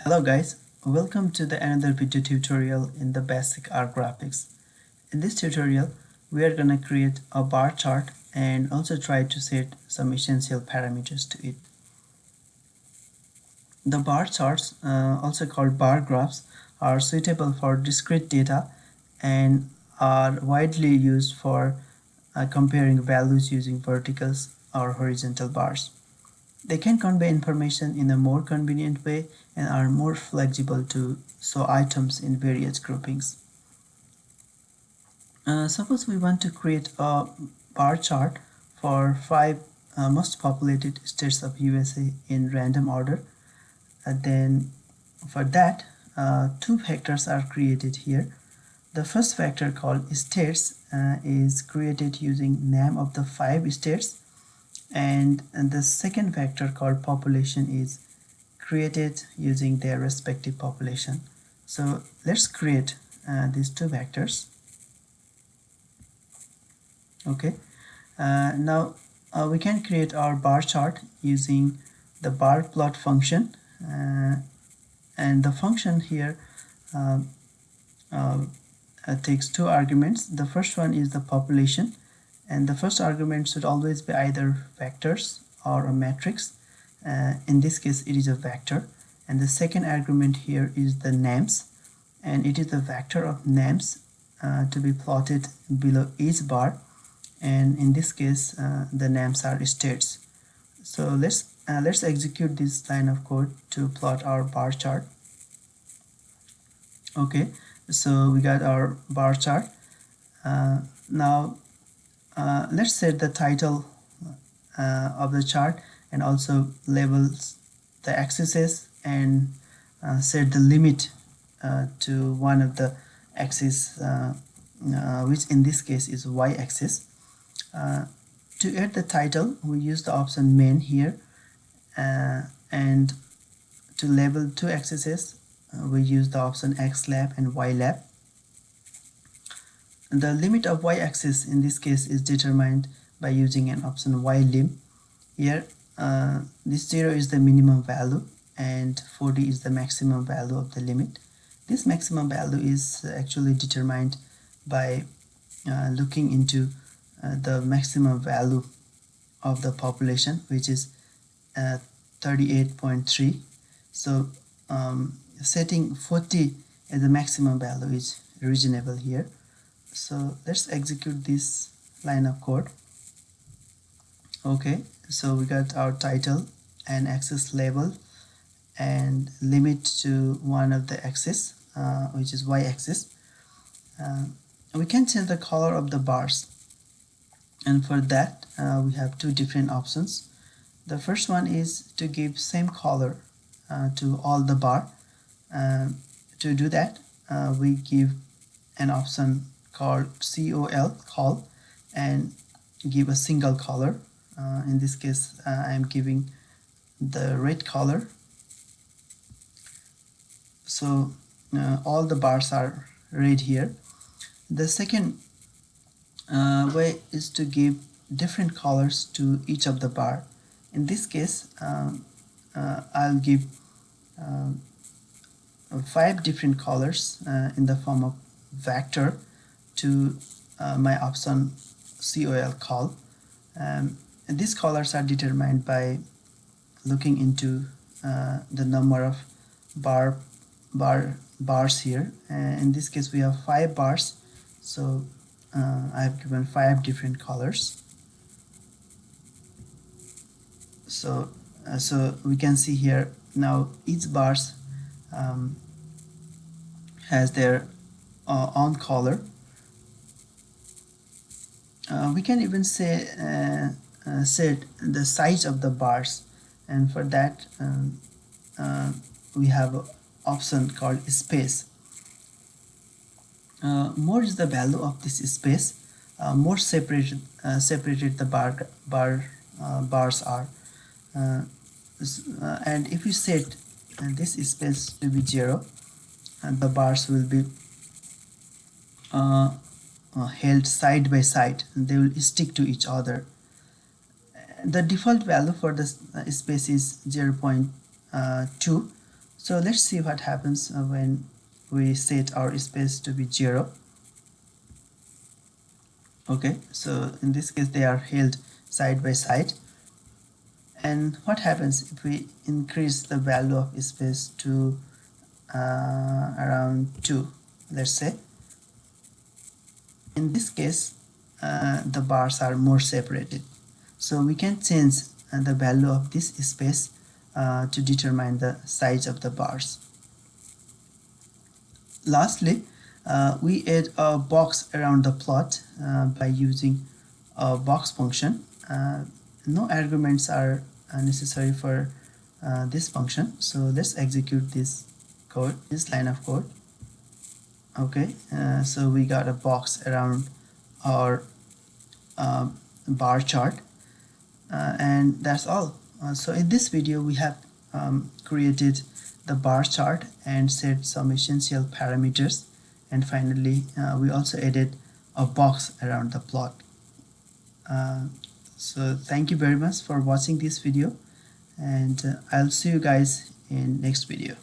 Hello guys, welcome to the another video tutorial in the basic R graphics. In this tutorial, we are gonna create a bar chart and also try to set some essential parameters to it. The bar charts, also called bar graphs, are suitable for discrete data and are widely used for comparing values using verticals or horizontal bars. They can convey information in a more convenient way and are more flexible to show items in various groupings. Suppose we want to create a bar chart for 5 most populated states of USA in random order. Then for that, 2 vectors are created here. The first vector called states is created using name of the 5 states, and the second vector called population is created using their respective population. So let's create these 2 vectors. Okay, now we can create our bar chart using the bar plot function, and the function here uh, uh, takes 2 arguments. The first one is the population, and the first argument should always be either vectors or a matrix. In this case it is a vector, and the second argument here is the names, and it is the vector of names to be plotted below each bar, and in this case the names are states. So let's execute this line of code to plot our bar chart. Okay, so we got our bar chart. Now let's set the title of the chart and also labels the axes and set the limit to one of the axes, which in this case is y-axis. To add the title, we use the option main here, and to label 2 axes, we use the option xlab and ylab. The limit of y-axis in this case is determined by using an option ylim. Here, this 0 is the minimum value and 40 is the maximum value of the limit. This maximum value is actually determined by looking into the maximum value of the population, which is 38.3. So setting 40 as the maximum value is reasonable here. So let's execute this line of code. Okay, so we got our title and axis label and limit to one of the axis, which is y-axis. We can change the color of the bars, and for that we have 2 different options. The first one is to give same color to all the bar. To do that, we give an option called call and give a single color. In this case I am giving the red color, so all the bars are red here. The second way is to give different colors to each of the bar. In this case I'll give 5 different colors in the form of vector to my option call. And these colors are determined by looking into the number of bars here. In this case we have 5 bars, so I have given 5 different colors. So we can see here now each bars has their own color. We can even say set the size of the bars, and for that we have an option called space. More is the value of this space, more separated the bars are. And if you set this space to be 0, and the bars will be held side by side, and they will stick to each other. The default value for the space is 0.2, So let's see what happens when we set our space to be 0. Okay, so in this case they are held side by side. And what happens if we increase the value of space to around 2, let's say? In this case, the bars are more separated. So we can change the value of this space to determine the size of the bars. Lastly, we add a box around the plot by using a box function. No arguments are necessary for this function. So let's execute this code, this line of code. Okay, so we got a box around our bar chart, and that's all. So in this video we have created the bar chart and set some essential parameters, and finally we also added a box around the plot. So thank you very much for watching this video, and I'll see you guys in next video.